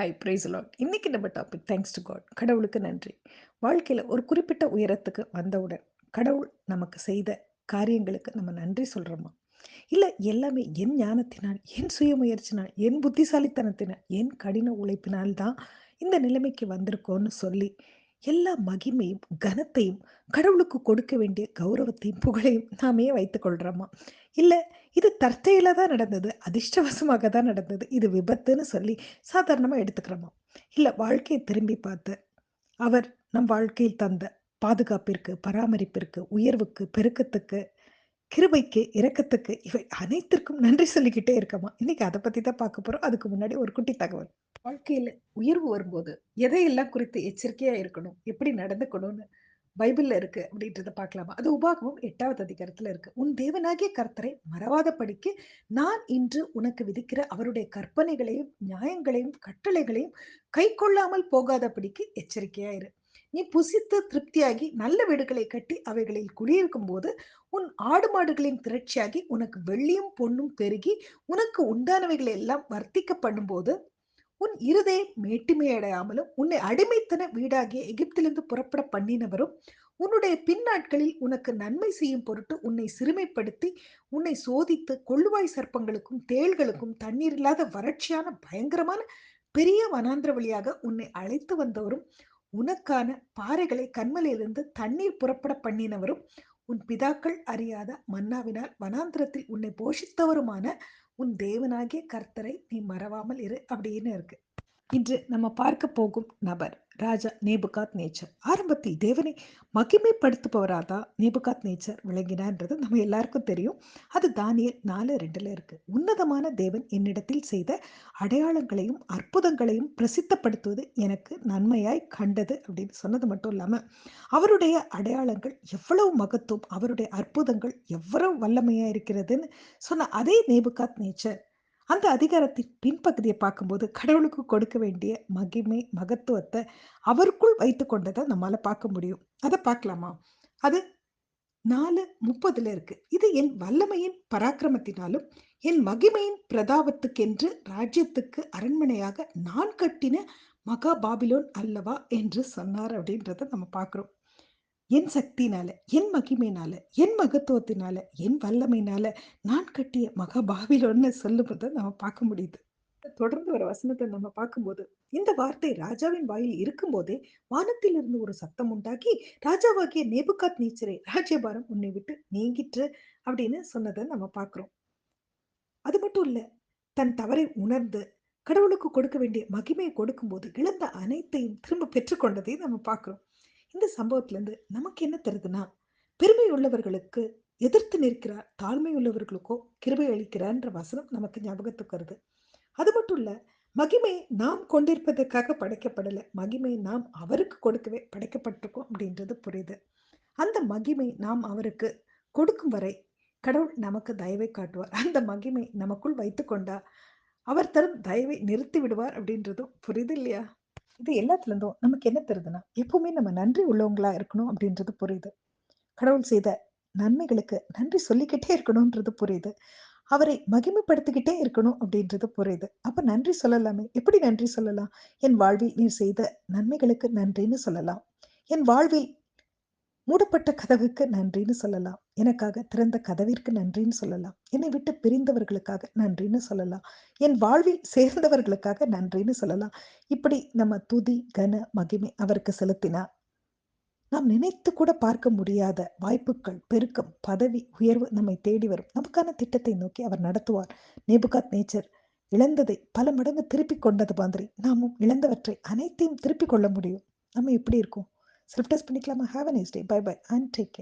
Hi price Lord. இன்னைக்கு நம்ம topic thanks to God. கடவுளுக்கு நன்றி. வாழ்க்கையில ஒரு குறிப்பிட்ட உயரத்துக்கு வந்தவுடன், கடவுள் நமக்கு செய்த காரியங்களுக்கு நம்ம நன்றி சொல்றோமா? இல்ல எல்லாமே என் ஞானத்தினால், என் சுயமுயற்சினால், என் புத்திசாலித்தனத்தினால், என் கடின உழைப்பினால் தான் இந்த நிலைமைக்கு வந்திருக்கோம்னு சொல்லி, எல்லா மகிமையும், கனத்தையும், கடவுளுக்கு கொடுக்க வேண்டிய கௌரவத்தையும், புகழையும் நாமே வைத்துக் கொள்றோமா? இல்ல இது தற்செயலா தான் நடந்தது, அதிர்ஷ்டவசமாக தான் நடந்தது, இது விபத்துன்னு சொல்லி சாதாரணமா எடுத்துக்கிறோமா? இல்ல வாழ்க்கைய திரும்பி பார்த்து, அவர் நம் வாழ்க்கையில் தந்த பாதுகாப்பிற்கு, பராமரிப்பிற்கு, உயர்வுக்கு, பெருக்கத்துக்கு, கிருபைக்கு, இரக்கத்துக்கு இவை அனைத்திற்கும் நன்றி சொல்லிக்கிட்டே இருக்கமா? இன்னைக்கு அத பத்தி தான் பார்க்க போறோம். அதுக்கு முன்னாடி ஒரு குட்டி தகவல். வாழ்க்கையில உயர்வு வரும்போது எதையெல்லாம் குறித்து எச்சரிக்கையா இருக்கணும்? எப்படி நடந்துக்கணும்னு பைபிள்ல இருக்கு அப்படின்றத பார்க்கலாமா? அது உபாகமம் 8வது அதிகாரத்துல இருக்கு. "உன் தேவனாகிய கர்த்தரை மறவாதபடிக்கு நான் இன்று உனக்கு விதிக்கிற அவருடைய கற்பனைகளையும், நியாயங்களையும், கட்டளைகளையும் கைக்கொள்ளாமல் போகாதபடிக்கு எச்சரிக்கையா இரு. நீ புசித்து திருப்தியாகி நல்ல வீடுகளை கட்டி அவைகளில் குடியிருக்கும்போது, உன் ஆடு மாடுகளின் திரட்சியாகி உனக்கு வெள்ளியும் பொன்னும் பெருகி உனக்கு உண்டானவைகளை எல்லாம் வர்த்திக்க பண்ணும்போது, உன் இருதயம் மேட்டிமையடையாமலும் உன்னை அடிமைத்தன வீடாகிய எகிப்திலிருந்து புறப்பட பண்ணினவரும் உன்னுடைய பின்னாட்களில் உனக்கு நன்மை செய்யும் பொருட்டு உன்னை சிறுமைப்படுத்தி உன்னை சோதித்து கொள்ளுவாய் சர்ப்பங்களுக்கும் தேள்களுக்கும் தண்ணீர் இல்லாத வறட்சியான பயங்கரமான பெரிய வனாந்திர வழியாக உன்னை அழைத்து வந்தவரும் உனக்கான பாறைகளை கண்மலையிலிருந்து தண்ணீர் புறப்பட பண்ணினவரும் உன் பிதாக்கள் அறியாத மன்னாவினால் வனாந்திரத்தில் உன்னை போஷித்தவருமான உன் தேவனாகிய கர்த்தரை நீ மறவாமல் இரு அப்படின்னு இருக்கு. இன்று நம்ம பார்க்க போகும் நபர் ராஜா நேபுகாத் நேச்சர். ஆரம்பத்தில் தேவனை மகிமைப்படுத்துபவராக தான் நேபுகாத் நேச்சர் விளங்கினார்ன்றது நம்ம எல்லாருக்கும் தெரியும். அது தானியேல் 4:2 இருக்கு. உன்னதமான தேவன் என்னிடத்தில் செய்த அடையாளங்களையும் அற்புதங்களையும் பிரசித்தப்படுத்துவது எனக்கு நன்மையாய் கண்டது அப்படின்னு சொன்னது மட்டும் இல்லாம, அவருடைய அடையாளங்கள் எவ்வளவு மகத்துவம், அவருடைய அற்புதங்கள் எவ்வளவு வல்லமையா இருக்கிறதுன்னு சொன்ன அதே நேபுகாத் நேச்சர் அந்த அதிகாரத்தின் பின்பகுதியை பார்க்கும்போது கடவுளுக்கு கொடுக்க வேண்டிய மகிமை, மகத்துவத்தை அவருக்குள் வைத்துக் கொண்டதை நம்மால பார்க்க முடியும். அதை பார்க்கலாமா? அது 4:30 இருக்கு. இது என் வல்லமையின் பராக்கிரமத்தினாலும், என் மகிமையின் பிரதாபத்துக்கென்று ராஜ்யத்துக்கு அரண்மனையாக நான் கட்டின மகா பாபிலோன் அல்லவா என்று சொன்னார் அப்படின்றத நம்ம பார்க்கிறோம். என் சக்தினால, என் மகிமையினால, என் மகத்துவத்தினால, என் வல்லமையினால நான் கட்டிய மகா பாபிலோன்னு சொல்லும்போது நம்ம பார்க்க முடியுது. தொடர்ந்து வர வசனத்தை நம்ம பார்க்கும்போது, இந்த வார்த்தை ராஜாவின் வாயில் இருக்கும்போதே வானத்திலிருந்து ஒரு சத்தம் உண்டாகி, ராஜாவாகிய நேபுகாத் நேச்சரே, ராஜ்யபாரம் உன்னை விட்டு நீங்கிற்று அப்படின்னு சொன்னதை நம்ம பார்க்கிறோம். அது மட்டும் இல்ல, தன் தவறை உணர்ந்து கடவுளுக்கு கொடுக்க வேண்டிய மகிமையை கொடுக்கும்போது இழந்த அனைத்தையும் திரும்ப பெற்றுக்கொண்டதையும் நம்ம பார்க்கிறோம். இந்த சம்பவத்துல இருந்து நமக்கு என்ன தெரியுதுன்னா, பெருமை உள்ளவர்களுக்கு எதிர்த்து நிற்கிறார், தாழ்மை உள்ளவர்களுக்கோ கிருபை அளிக்கிறார்ன்ற வசனம் நமக்கு ஞாபகத்துக்கு வருது. அது மட்டும் இல்ல, மகிமை நாம் கொண்டிருப்பதற்காக படைக்கப்படல. மகிமை நாம் அவருக்கு கொடுக்கவே படைக்கப்பட்டிருக்கோம் அப்படின்றது புரியுது. அந்த மகிமை நாம் அவருக்கு கொடுக்கும் வரை கடவுள் நமக்கு தயவை காட்டுவார். அந்த மகிமை நமக்குள் வைத்துக்கொண்டா அவர் தரும் தயவை நிறுத்தி விடுவார் அப்படின்றதும் புரியுது இல்லையா? இது எல்லாத்துல இருந்தும் நமக்கு என்ன தெரியுதுன்னா, எப்பவுமே நம்ம நன்றி உள்ளவங்களா இருக்கணும் அப்படின்றது புரியுது. கடவுள் செய்த நன்மைகளுக்கு நன்றி சொல்லிக்கிட்டே இருக்கணும்ன்றது புரியுது. அவரை மகிமைப்படுத்திக்கிட்டே இருக்கணும் அப்படின்றது புரியுது. அப்ப நன்றி சொல்லலாமே! எப்படி நன்றி சொல்லலாம்? என் வாழ்வில் நீர் செய்த நன்மைகளுக்கு நன்றின்னு சொல்லலாம். என் வாழ்வில் மூடப்பட்ட கதவுக்கு நன்றின்னு சொல்லலாம். எனக்காக திறந்த கதவிற்கு நன்றின்னு சொல்லலாம். என்னை விட்டு பிரிந்தவர்களுக்காக நன்றின்னு சொல்லலாம். என் வாழ்வில் சேர்ந்தவர்களுக்காக நன்றின்னு சொல்லலாம். இப்படி நம்ம துதி, கன, மகிமை அவருக்கு செலுத்தினா, நாம் நினைத்து கூட பார்க்க முடியாத வாய்ப்புகள், பெருக்கம், பதவி, உயர்வு நம்மை தேடி வரும். நமக்கான திட்டத்தை நோக்கி அவர் நடத்துவார். நேபுகாத் நேச்சர் இழந்ததை பல மடங்கு திருப்பிக் கொண்டது மாதிரி, நாமும் இழந்தவற்றை அனைத்தையும் திருப்பிக் கொள்ள முடியும். நம்ம எப்படி இருக்கோம்? செல்ஃப் டெஸ்ட் பண்ணிக்கலாமா? Have a nice day. Bye bye and take care.